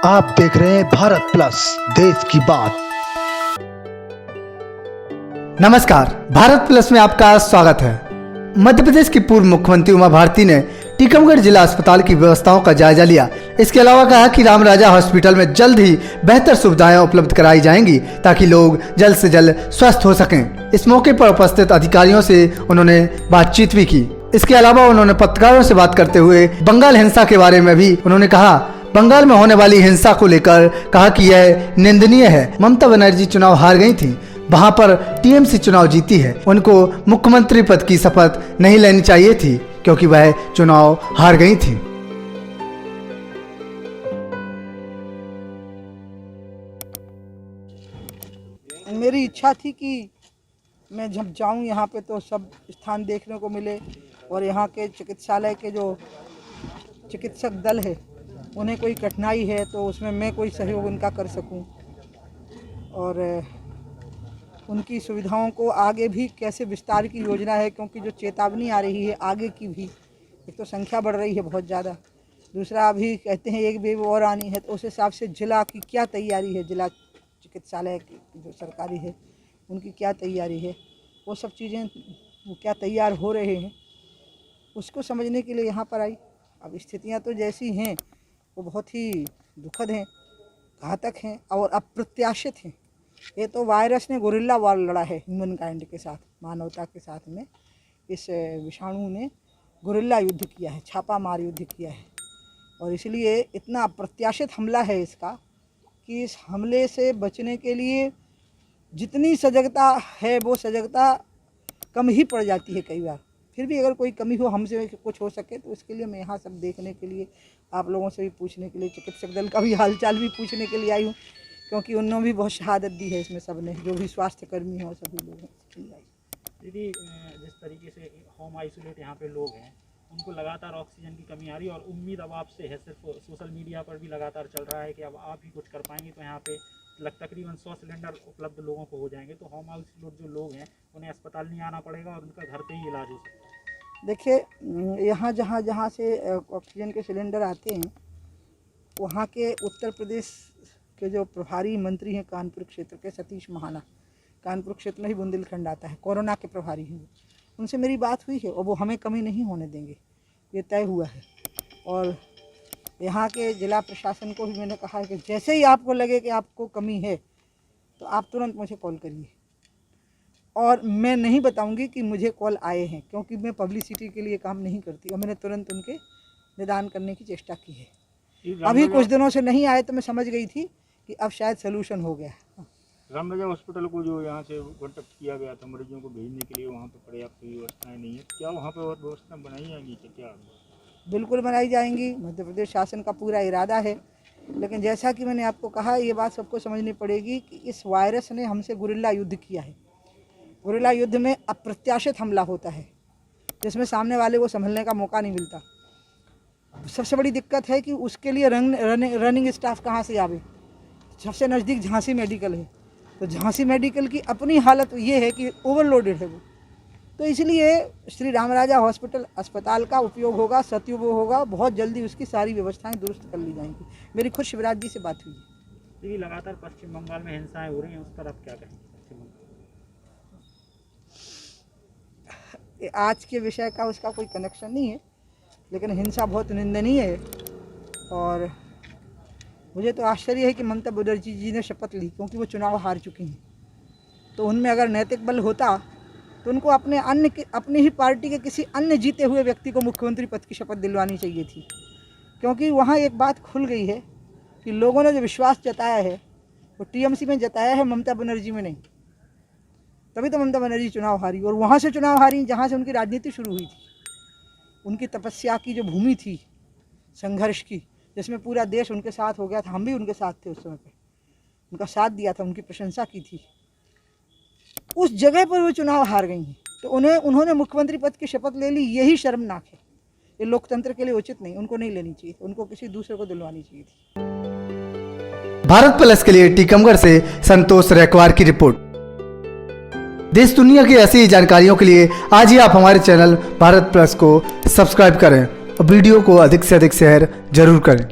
आप देख रहे हैं भारत प्लस, देश की बात। नमस्कार, भारत प्लस में आपका स्वागत है। मध्य प्रदेश की पूर्व मुख्यमंत्री उमा भारती ने टीकमगढ़ जिला अस्पताल की व्यवस्थाओं का जायजा लिया। इसके अलावा कहा कि रामराजा हॉस्पिटल में जल्द ही बेहतर सुविधाएं उपलब्ध कराई जाएंगी ताकि लोग जल्द से जल्द स्वस्थ हो सकें। इस मौके पर उपस्थित अधिकारियों से उन्होंने बातचीत भी की। इसके अलावा उन्होंने पत्रकारों से बात करते हुए बंगाल हिंसा के बारे में भी उन्होंने कहा। बंगाल में होने वाली हिंसा को लेकर कहा कि यह निंदनीय है। ममता बनर्जी चुनाव हार गई थी, वहां पर टीएमसी चुनाव जीती है। उनको मुख्यमंत्री पद की शपथ नहीं लेनी चाहिए थी क्योंकि वह चुनाव हार गई थी। मेरी इच्छा थी कि मैं जब जाऊं यहाँ पे तो सब स्थान देखने को मिले और यहाँ के चिकित्सालय के जो चिकित्सक दल है उन्हें कोई कठिनाई है तो उसमें मैं कोई सहयोग उनका कर सकूं और उनकी सुविधाओं को आगे भी कैसे विस्तार की योजना है, क्योंकि जो चेतावनी आ रही है आगे की भी, एक तो संख्या बढ़ रही है बहुत ज़्यादा, दूसरा अभी कहते हैं एक वेव और आनी है, तो उस हिसाब से जिला की क्या तैयारी है, जिला चिकित्सालय की जो सरकारी है उनकी क्या तैयारी है, वो सब चीज़ें वो क्या तैयार हो रहे हैं उसको समझने के लिए यहाँ पर आई। अब स्थितियाँ तो जैसी हैं वो बहुत ही दुखद हैं, घातक हैं और अप्रत्याशित हैं। ये तो वायरस ने गोरिल्ला वार लड़ा है ह्यूमन काइंड के साथ, मानवता के साथ में इस विषाणु ने गोरिल्ला युद्ध किया है, छापा मार युद्ध किया है और इसलिए इतना अप्रत्याशित हमला है इसका कि इस हमले से बचने के लिए जितनी सजगता है वो सजगता कम ही पड़ जाती है कई बार। फिर भी अगर कोई कमी हो, हमसे कुछ हो सके तो इसके लिए मैं यहाँ सब देखने के लिए, आप लोगों से भी पूछने के लिए, चिकित्सक दल का भी हालचाल भी पूछने के लिए आई हूँ, क्योंकि उन्होंने भी बहुत शहादत दी है इसमें, सब ने, जो भी स्वास्थ्य कर्मी हैं सभी लोग हैं। दीदी, जिस तरीके से होम आइसोलेट यहाँ पे लोग हैं उनको लगातार ऑक्सीजन की कमी आ रही है और उम्मीद अब आपसे है, सिर्फ सोशल मीडिया पर भी लगातार चल रहा है कि अब आप ही कुछ कर पाएंगे तो यहाँ पे तकरीबन 100 सिलेंडर उपलब्ध लोगों को हो जाएंगे, तो होम आइसोलेट जो लोग हैं उन्हें अस्पताल नहीं आना पड़ेगा और उनका घर पे ही इलाज हो सकता है। देखिए, यहाँ जहाँ से ऑक्सीजन के सिलेंडर आते हैं वहाँ के उत्तर प्रदेश के जो प्रभारी मंत्री हैं कानपुर क्षेत्र के, सतीश महाना, कानपुर क्षेत्र में ही बुंदेलखंड आता है, कोरोना के प्रभारी हैं, उनसे मेरी बात हुई है और वो हमें कमी नहीं होने देंगे, ये तय हुआ है। और यहाँ के जिला प्रशासन को भी मैंने कहा है कि जैसे ही आपको लगे कि आपको कमी है तो आप तुरंत मुझे कॉल करिए, और मैं नहीं बताऊंगी कि मुझे कॉल आए हैं क्योंकि मैं पब्लिसिटी के लिए काम नहीं करती, और मैंने तुरंत उनके निदान करने की चेष्टा की है। अभी कुछ दिनों से नहीं आए तो मैं समझ गई थी कि अब शायद सलूशन हो गया। रामराजा हॉस्पिटल को जो यहाँ से कॉन्टेक्ट किया गया था मरीजों को भेजने के लिए, वहाँ पर पर्याप्त व्यवस्थाएं नहीं है, क्या वहाँ पर और व्यवस्था बनाई जाएंगी क्या? बिल्कुल बनाई जाएंगी, मध्य प्रदेश शासन का पूरा इरादा है, लेकिन जैसा कि मैंने आपको कहा, ये बात सबको समझनी पड़ेगी कि इस वायरस ने हमसे गोरिल्ला युद्ध किया है। गोरिल्ला युद्ध में अप्रत्याशित हमला होता है जिसमें सामने वाले को संभलने का मौका नहीं मिलता। सबसे बड़ी दिक्कत है कि उसके लिए रनिंग स्टाफ कहाँ से आवे। सबसे नज़दीक झांसी मेडिकल है, तो झांसी मेडिकल की अपनी हालत ये है कि ओवरलोडेड है वो, तो इसलिए श्री रामराजा हॉस्पिटल अस्पताल का उपयोग होगा, सदुपयोग होगा, बहुत जल्दी उसकी सारी व्यवस्थाएं दुरुस्त कर ली जाएंगी। मेरी खुद शिवराज जी से बात हुई है। दीदी, लगातार पश्चिम बंगाल में हिंसाएं हो रही हैं, उस पर आप क्या कहेंगे? आज के विषय का उसका कोई कनेक्शन नहीं है, लेकिन हिंसा बहुत निंदनीय है और मुझे तो आश्चर्य है कि ममता बनर्जी जी ने शपथ ली, क्योंकि वो चुनाव हार चुकी हैं। तो उनमें अगर नैतिक बल होता तो उनको अपनी ही पार्टी के किसी अन्य जीते हुए व्यक्ति को मुख्यमंत्री पद की शपथ दिलवानी चाहिए थी, क्योंकि वहाँ एक बात खुल गई है कि लोगों ने जो विश्वास जताया है वो टीएमसी में जताया है, ममता बनर्जी में नहीं। तभी तो ममता बनर्जी चुनाव हारी, और वहाँ से चुनाव हारी जहाँ से उनकी राजनीति शुरू हुई थी। उनकी तपस्या की जो भूमि थी संघर्ष की, जिसमें पूरा देश उनके साथ हो गया था, हम भी उनके साथ थे उस समय पे, उनका साथ दिया था, उनकी प्रशंसा की थी, उस जगह पर वो चुनाव हार गई हैं। तो उन्होंने मुख्यमंत्री पद की शपथ ले ली, यही शर्मनाक है। ये लोकतंत्र के लिए उचित नहीं, उनको नहीं लेनी चाहिए, उनको किसी दूसरे को दिलवानी चाहिए थी। भारत प्लस के लिए टीकमगढ़ से संतोष रैकवार की रिपोर्ट। देश दुनिया की ऐसी जानकारियों के लिए आज ही आप हमारे चैनल भारत प्लस को सब्सक्राइब करें और वीडियो को अधिक से अधिक शेयर जरूर करें।